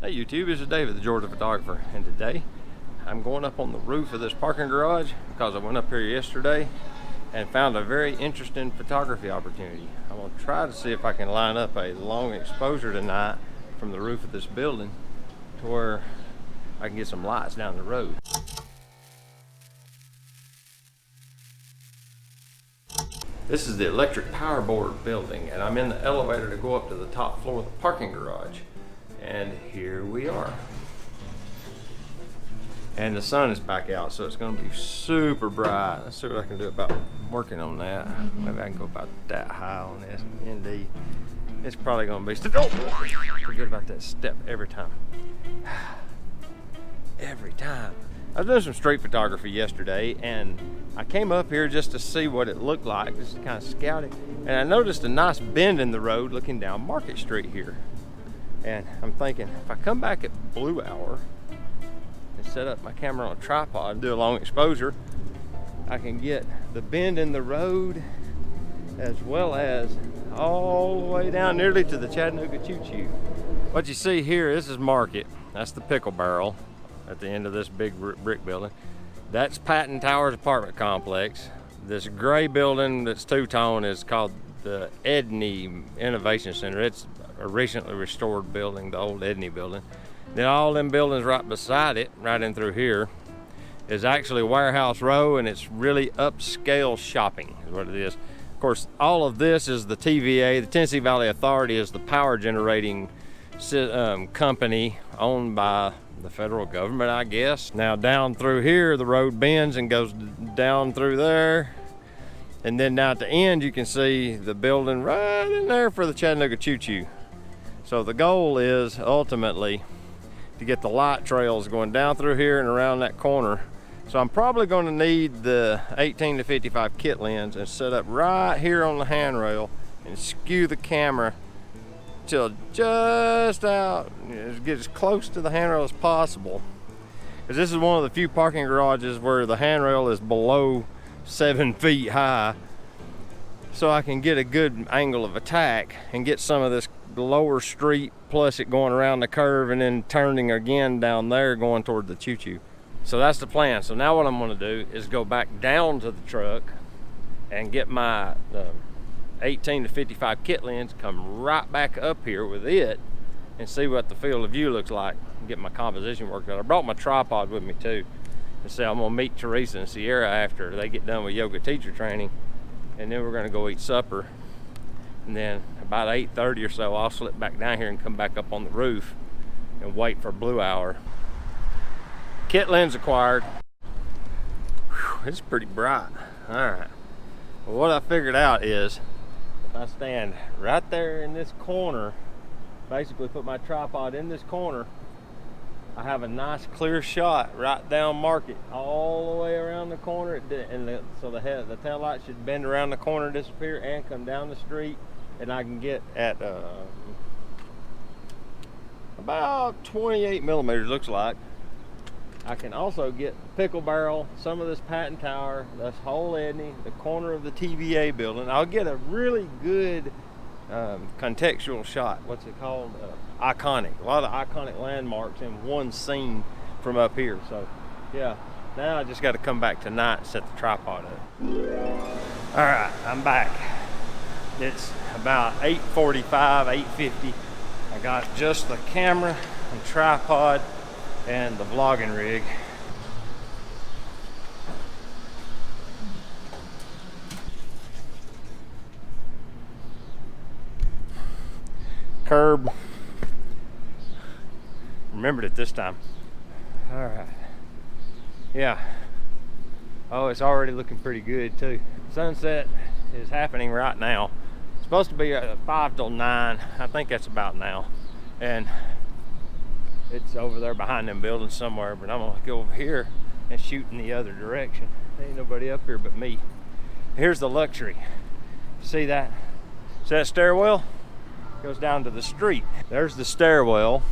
Hey YouTube, this is David, the Georgia photographer, and today I'm going up on the roof of this parking garage because I went up here yesterday and found a very interesting photography opportunity. I'm going to try to see if I can line up a long exposure tonight from the roof of this building to where I can get some lights down the road. This is the electric power board building, and I'm in the elevator to go up to the top floor of the parking garage. And here we are. And the sun is back out, so it's going to be super bright. Let's see what I can do about working on that. Maybe I can go about that high on this. Indeed. It's probably going to be... Oh! Forget about that step every time. Every time. I was doing some street photography yesterday, and I came up here just to see what it looked like, just kind of scouting. And I noticed a nice bend in the road looking down Market Street here. And I'm thinking, if I come back at blue hour and set up my camera on a tripod and do a long exposure, I can get the bend in the road as well as all the way down nearly to the Chattanooga Choo-Choo. What you see here, this is Market. That's the pickle barrel at the end of this big brick building. That's Patton Towers apartment complex. This gray building that's two-tone is called the Edney Innovation Center. It's a recently restored building, the old Edney building. Then all them buildings right beside it, right in through here, is actually Warehouse Row, and it's really upscale shopping is what it is. Of course, all of this is the TVA. The Tennessee Valley Authority is the power generating company owned by the federal government, I guess. Now down through here, the road bends and goes down through there. And then down at the end, you can see the building right in there for the Chattanooga Choo-Choo. So the goal is ultimately to get the light trails going down through here and around that corner. So I'm probably going to need the 18 to 55 kit lens and set up right here on the handrail and skew the camera till just out, get as close to the handrail as possible. Because this is one of the few parking garages where the handrail is below 7 feet high, so I can get a good angle of attack and get some of this lower street, plus it going around the curve and then turning again down there going toward the Choo-Choo. So that's the plan. So now what I'm going to do is go back down to the truck and get my 18 to 55 kit lens, come right back up here with it and see what the field of view looks like and get my composition worked out. I brought my tripod with me too. And so I'm gonna meet Teresa and Sierra after they get done with yoga teacher training, and then we're gonna go eat supper. And then about 8:30 or so, I'll slip back down here and come back up on the roof and wait for blue hour. Kit lens acquired. Whew, it's pretty bright. All right. Well, what I figured out is if I stand right there in this corner, basically put my tripod in this corner, I have a nice clear shot right down Market all the way around the corner, and so the tail light should bend around the corner, disappear, and come down the street, and I can get at about 28 millimeters, looks like. I can also get the pickle barrel, some of this Patton Tower, this whole Edney, the corner of the TVA building. I'll get a really good contextual shot. What's it called? Iconic. A lot of iconic landmarks in one scene from up here. So yeah, now I just got to come back tonight and set the tripod up. All right, I'm back. It's about 8:45, 8:50. I got just the camera and tripod and the vlogging rig. Curb. Remembered it this time. All right. Yeah. Oh, it's already looking pretty good too. Sunset is happening right now. It's supposed to be 5 till 9. I think that's about now. And it's over there behind them buildings somewhere, but I'm gonna go over here and shoot in the other direction. There ain't nobody up here but me. Here's the luxury. See that? See that stairwell? Goes down to the street. There's the stairwell.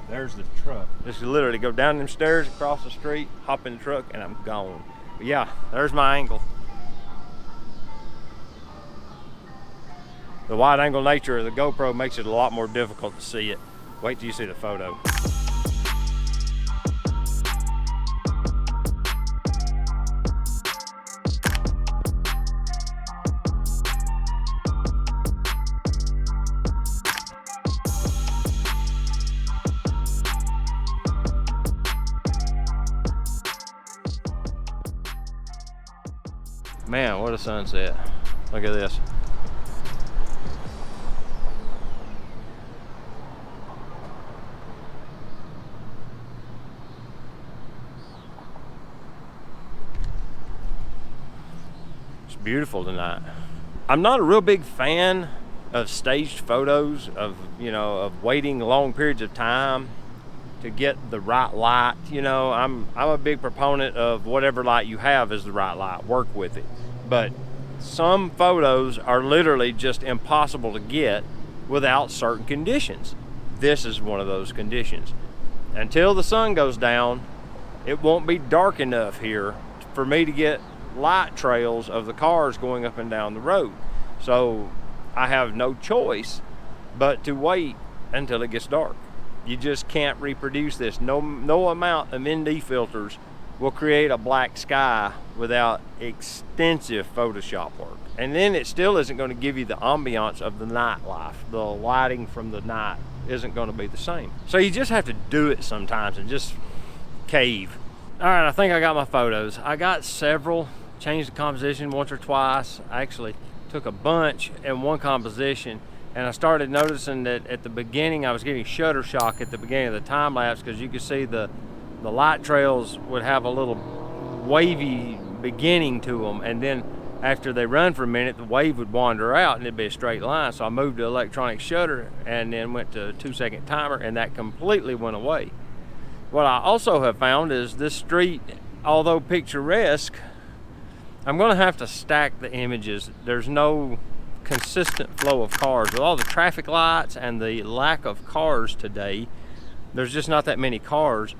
There's the truck. Just literally go down them stairs, across the street, hop in the truck, and I'm gone. But yeah, there's my angle. The wide angle nature of the GoPro makes it a lot more difficult to see it. Wait till you see the photo. Man, what a sunset. Look at this. It's beautiful tonight. I'm not a real big fan of staged photos, of waiting long periods of time to get the right light. I'm a big proponent of whatever light you have is the right light. Work with it. But some photos are literally just impossible to get without certain conditions. This is one of those conditions. Until the sun goes down, it won't be dark enough here for me to get light trails of the cars going up and down the road. So I have no choice but to wait until it gets dark. You just can't reproduce this. No amount of ND filters will create a black sky without extensive Photoshop work. And then it still isn't going to give you the ambiance of the nightlife. The lighting from the night isn't going to be the same. So you just have to do it sometimes and just cave. All right, I think I got my photos. I got several, changed the composition once or twice. I actually took a bunch in one composition, and I started noticing that at the beginning I was getting shutter shock at the beginning of the time lapse, because you could see the light trails would have a little wavy beginning to them, and then after they run for a minute the wave would wander out and it'd be a straight line. So I moved to electronic shutter and then went to 2-second timer, and that completely went away. What I also have found is this street, although picturesque, I'm going to have to stack the images. There's no consistent flow of cars. With all the traffic lights and the lack of cars today, there's just not that many cars.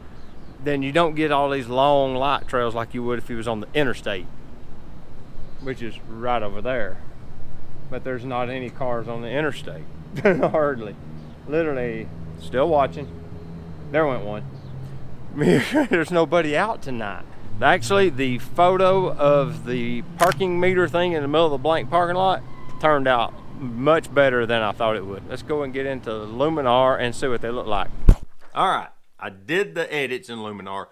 Then you don't get all these long light trails like you would if you was on the interstate, which is right over there. But there's not any cars on the interstate. Hardly. Literally, still watching. There went one. There's nobody out tonight. Actually, the photo of the parking meter thing in the middle of the blank parking lot turned out much better than I thought it would. Let's go and get into Luminar and see what they look like. All right, I did the edits in Luminar,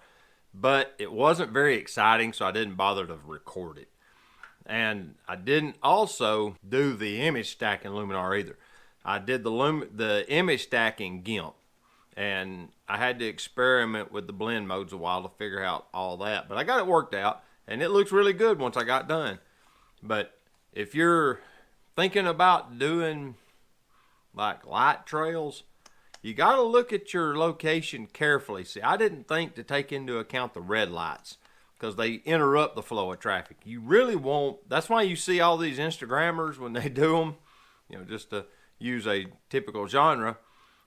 but it wasn't very exciting, so I didn't bother to record it. And I didn't also do the image stack in Luminar either. I did the image stack in GIMP, and I had to experiment with the blend modes a while to figure out all that. But I got it worked out, and it looks really good once I got done. But if you're thinking about doing like light trails, you got to look at your location carefully. See, I didn't think to take into account the red lights, because they interrupt the flow of traffic. You really won't. That's why you see all these Instagrammers when they do them, just to use a typical genre,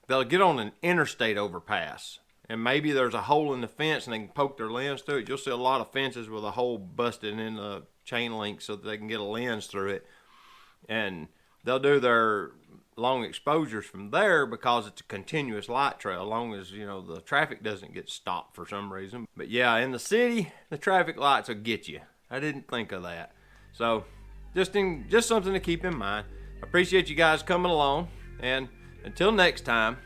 they'll get on an interstate overpass, and maybe there's a hole in the fence and they can poke their lens through it. You'll see a lot of fences with a hole busted in the chain link so that they can get a lens through it. And they'll do their long exposures from there because it's a continuous light trail, as long as the traffic doesn't get stopped for some reason. But yeah, in the city, the traffic lights will get you. I didn't think of that. So just something to keep in mind. I appreciate you guys coming along, and until next time,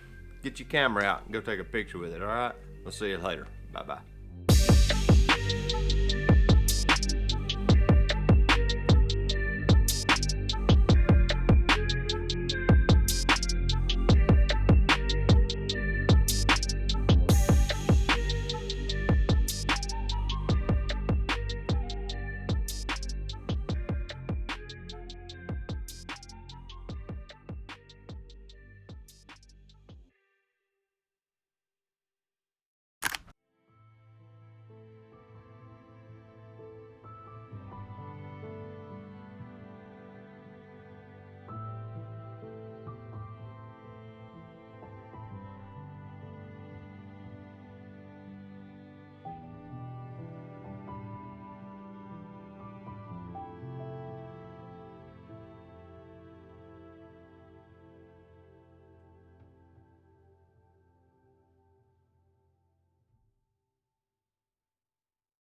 get your camera out and go take a picture with it. All right, we'll see you later. Bye bye.